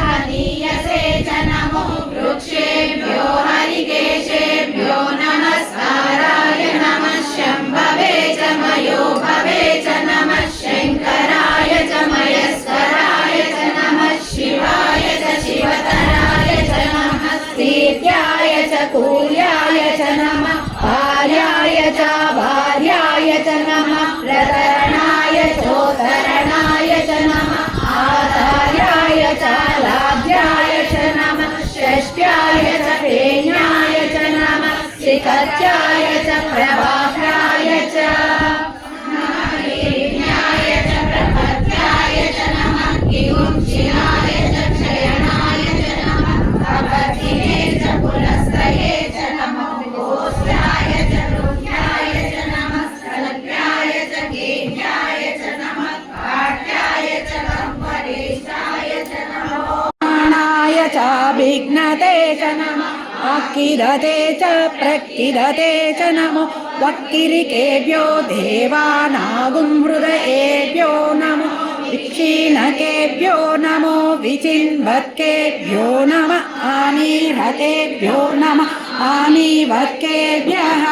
हनीयसे च नमो वृक्षेभ्यो हरिकेशेभ्यो नमस्काराय नमः शम्भवे च मयो भवे च नमः शङ्कराय च मयस्कराय च नमः शिवाय च शिवतराय च नमः स्तुत्याय च कूल्याय च नमः भार्याय च भार्याय च नमः प्रतरणाय चोत्तरणाय च नमः आधार्याय च लाभ्याय च नमः षष्ट्याय च प्रेण्याय च नमः श्रीकत्याय च प्रभाष्याय च नमः च प्रपत्याय च नमः किंशिनाय च क्षयणाय च नमः अपतिने च पुलस्तये च नमः गोस्त्याय च रुह्याय च नमः सल्प्याय च गेह्याय च नमः काट्याय च कंपरेशाय च नमः प्राणाय च विघ्नते च नमः अकिरते च प्रकिरते च नमो वक्किरिकेभ्यो देवानागुं हृदयेभ्यो नमो विक्षीणकेभ्यो नमो विचिन्वत्केभ्यो नमः आनीहतेभ्यो नमः आनीवत्केभ्यः